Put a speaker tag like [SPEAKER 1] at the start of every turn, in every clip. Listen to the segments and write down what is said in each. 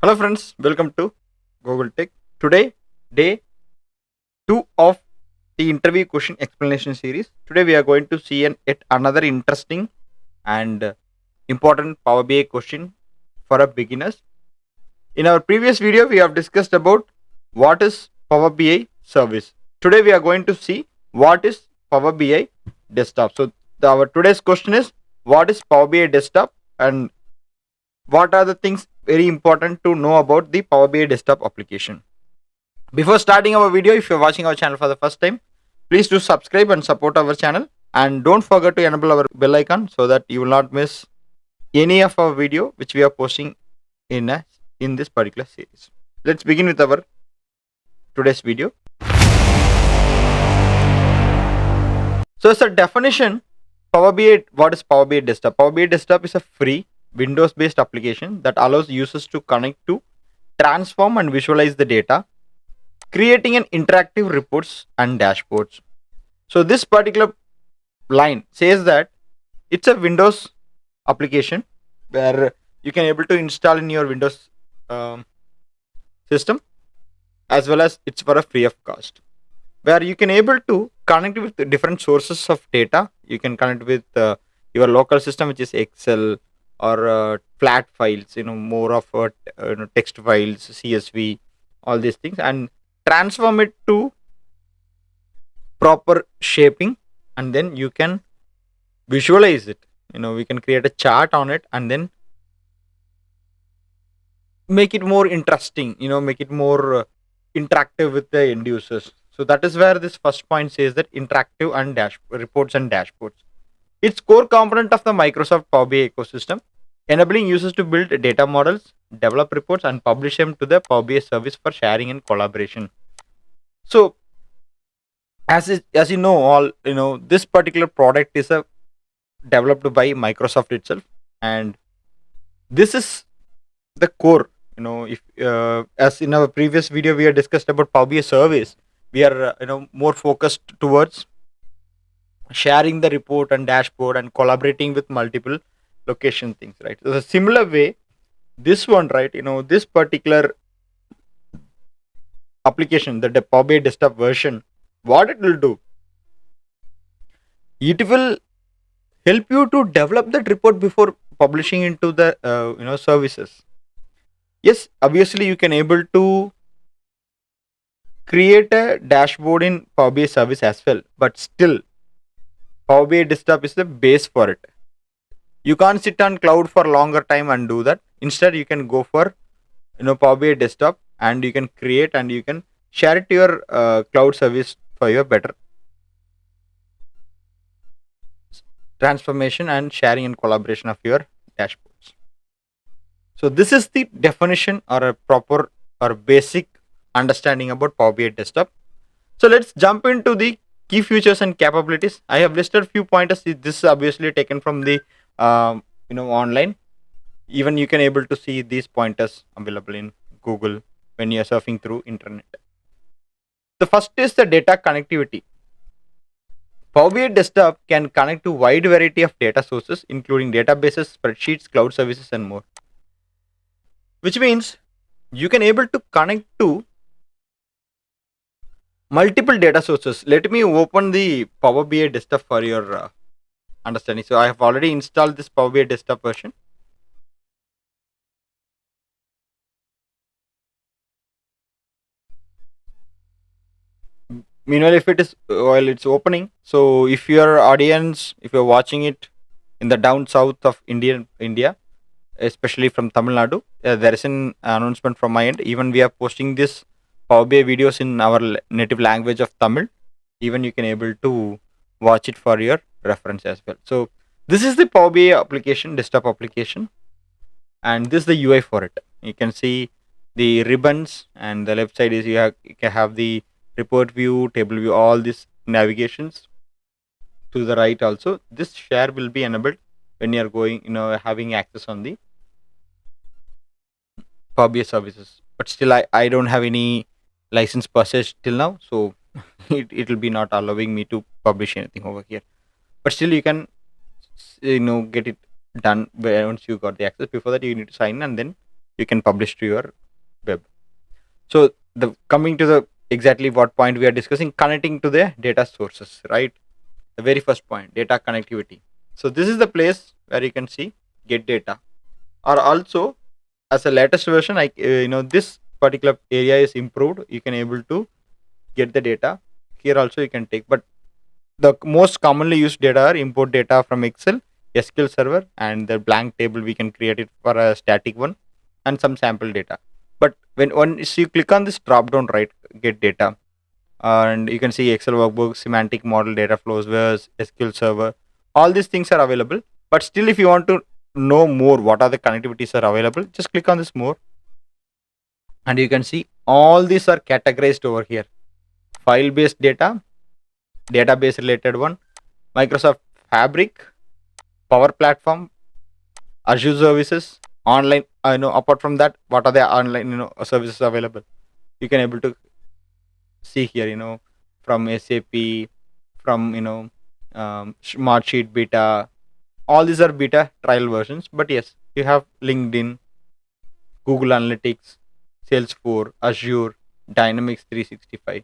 [SPEAKER 1] Hello friends, welcome to Google Tech. Today, day 2 of the interview question explanation series. Today we are going to see yet another interesting and important Power BI question for a beginners. In our previous video, we have discussed about what is Power BI service. Today we are going to see what is Power BI desktop. So our today's question is what is Power BI desktop and what are the things very important to know about the Power BI desktop application. Before starting our video, if you're watching our channel for the first time, please do subscribe and support our channel, and don't forget to enable our bell icon so that you will not miss any of our video which we are posting in this particular series. Let's begin with our today's video. So as a definition, Power BI, what is Power BI desktop? Power BI desktop is a free Windows based application that allows users to connect to, transform and visualize the data, creating an interactive reports and dashboards. So this particular line says that it's a Windows application where you can able to install in your Windows um, system, as well as it's for a free of cost, where you can able to connect with the different sources of data. You can connect with your local system, which is Excel or flat files, more of text files, CSV, all these things, and transform it to proper shaping, and then you can visualize it. We can create a chart on it and then make it more interesting, make it more interactive with the end users. So that is where this first point says that interactive and dash reports and dashboards. It's core component of the Microsoft Power BI ecosystem, enabling users to build data models, develop reports, and publish them to the Power BI service for sharing and collaboration. So as you know, all this particular product is a developed by Microsoft itself, and this is the core. If as in our previous video we have discussed about Power BI service, we are more focused towards sharing the report and dashboard and collaborating with multiple location things, right? So a similar way, this one, right, this particular application, the Power BI desktop version, what it will do, it will help you to develop that report before publishing into the services. Yes, obviously you can able to create a dashboard in Power BI service as well, but still Power BI desktop is the base for it. You can't sit on cloud for longer time and do that. Instead, you can go for Power BI desktop, and you can create and you can share it to your cloud service for your better transformation and sharing and collaboration of your dashboards. So this is the definition or a proper or basic understanding about Power BI desktop. So let's jump into the key features and capabilities. I have listed few pointers. This is obviously taken from the online. Even you can able to see these pointers available in Google when you are surfing through internet. The first is the data connectivity. Power BI desktop can connect to wide variety of data sources, including databases, spreadsheets, cloud services, and more. Which means you can able to connect to multiple data sources. Let me open the Power BI desktop for your understanding. So I have already installed this Power BI desktop version. Meanwhile, if it is while it's opening, so if your audience, if you're watching it in the down south of India, especially from Tamil Nadu, there is an announcement from my end. Even we are posting this Power BI videos in our native language of Tamil. Even you can able to watch it for your reference as well. So this is the Power BI application, desktop application, and this is the UI for it. You can see the ribbons, and the left side is you can have the report view, table view, all these navigations. To the right also, this share will be enabled when you are going, having access on the Power BI services. But still, I don't have any license purchase till now, so it will be not allowing me to publish anything over here. But still, you can get it done once you got the access. Before that, you need to sign in, and then you can publish to your web. So the coming to the exactly what point we are discussing, connecting to the data sources, right? The very first point, data connectivity. So this is the place where you can see get data, or also as a latest version, this particular area is improved. You can able to get the data here also you can take, but the most commonly used data are import data from Excel, SQL Server, and the blank table we can create it for a static one, and some sample data. But when once you click on this drop down, right, get data, and you can see Excel workbook, semantic model, data flows, whereas SQL Server, all these things are available. But still, if you want to know more, what are the connectivities are available, just click on this more, and you can see all these are categorized over here: file based data, database related one, Microsoft Fabric, Power Platform, Azure services, online. Apart from that, what are the online services available? You can able to see here. From SAP, from Smartsheet Beta. All these are beta trial versions. But yes, you have LinkedIn, Google Analytics, Salesforce, Azure, Dynamics 365,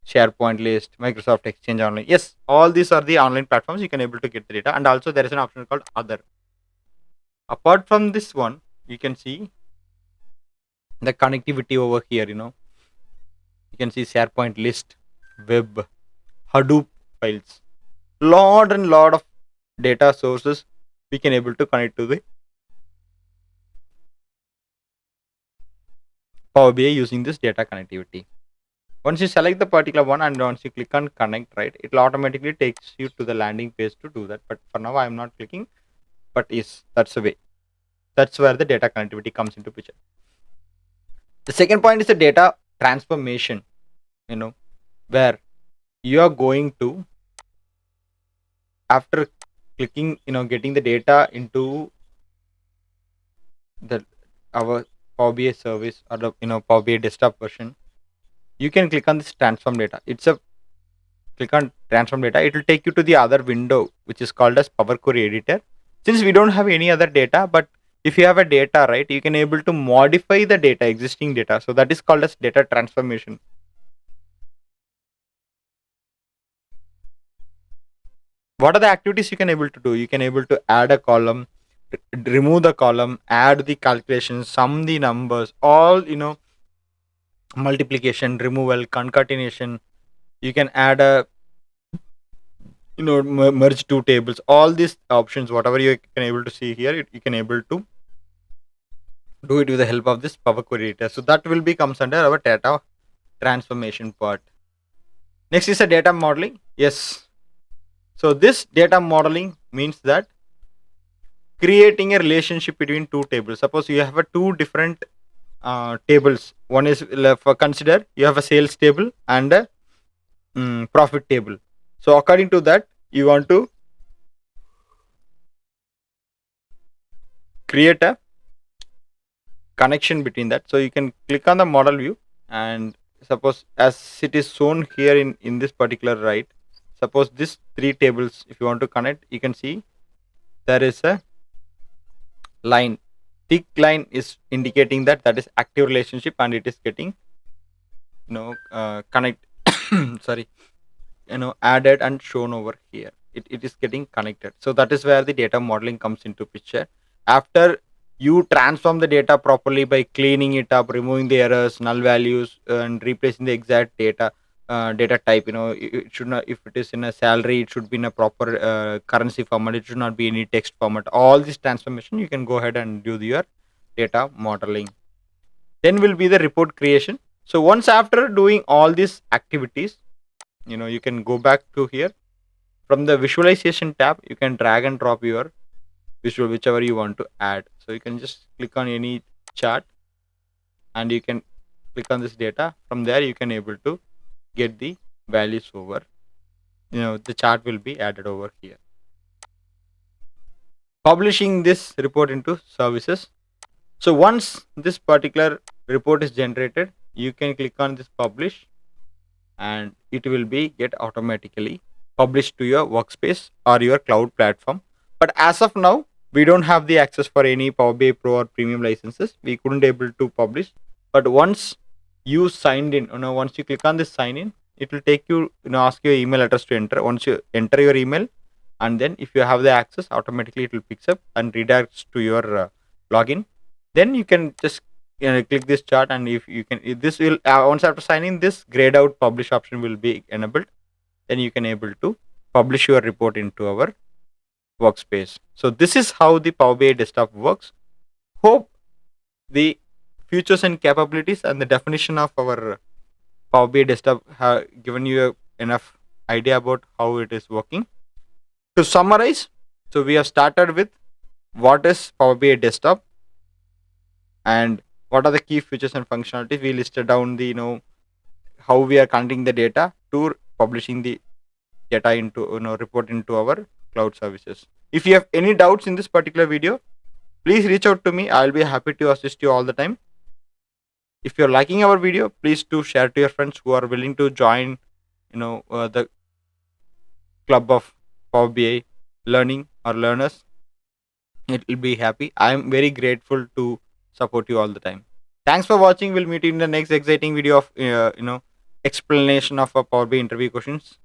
[SPEAKER 1] SharePoint list, Microsoft Exchange Online. Yes, all these are the online platforms you can able to get the data. And also there is an option called other. Apart from this one, you can see the connectivity over here. You can see SharePoint list, web, Hadoop files, lot of data sources we can able to connect to the Power BI using this data connectivity. Once you select the particular one and once you click on connect, right, it will automatically takes you to the landing page to do that. But for now, I am not clicking. But yes, that's the way. That's where the data connectivity comes into picture. The second point is the data transformation. Where you are going to, after clicking, getting the data into the our Power BI service, or the Power BI desktop version, you can click on this transform data. It's a click on transform data. It will take you to the other window, which is called as Power Query Editor. Since we don't have any other data, but if you have a data, right, you can able to modify the data, existing data. So that is called as data transformation. What are the activities you can able to do? You can able to add a column, remove the column, add the calculations, sum the numbers, all multiplication, removal, concatenation. You can add a merge two tables. All these options, whatever you can able to see here, you can able to do it with the help of this Power Query Editor. So that will be comes under our data transformation part. Next is a data modeling. Yes. So this data modeling means that creating a relationship between two tables. Suppose you have a two different tables. One is, for consider, you have a sales table and a profit table. So according to that, you want to create a connection between that. So you can click on the model view, and suppose as it is shown here in this particular, right, suppose this three tables, if you want to connect, you can see there is a line. Thick line is indicating that that is active relationship, and it is getting connect sorry, added and shown over here. It is getting connected. So that is where the data modeling comes into picture. After you transform the data properly by cleaning it up, removing the errors, null values, and replacing the exact data type. It should not, if it is in a salary, it should be in a proper currency format. It should not be any text format. All this transformation, you can go ahead and do your data modeling. Then will be the report creation. So once after doing all these activities, you can go back to here. From the visualization tab, you can drag and drop your visual, whichever you want to add. So you can just click on any chart, and you can click on this data. From there, you can able to get the values over. The chart will be added over here. Publishing this report into services. So once this particular report is generated, you can click on this publish, and it will be get automatically published to your workspace or your cloud platform. But as of now, we don't have the access for any Power BI Pro or premium licenses. We couldn't able to publish. But once you signed in, once you click on this sign in, it will take you, ask your email address to enter. Once you enter your email, and then if you have the access, automatically it will picks up and redirects to your login. Then you can just click this chart, and if this will once after signing, this grayed out publish option will be enabled. Then you can able to publish your report into our workspace. So this is how the Power BI desktop works. Hope the features and capabilities and the definition of our Power BI desktop have given you enough idea about how it is working. To summarize, so we have started with what is Power BI desktop and what are the key features and functionalities. We listed down the how we are connecting the data to publishing the data into report into our cloud services. If you have any doubts in this particular video, please reach out to me. I'll be happy to assist you all the time. If you're liking our video, please do share to your friends who are willing to join the club of Power BI learning or learners. It will be happy. I'm very grateful to support you all the time. Thanks for watching. We'll meet you in the next exciting video of explanation of a Power BI interview questions.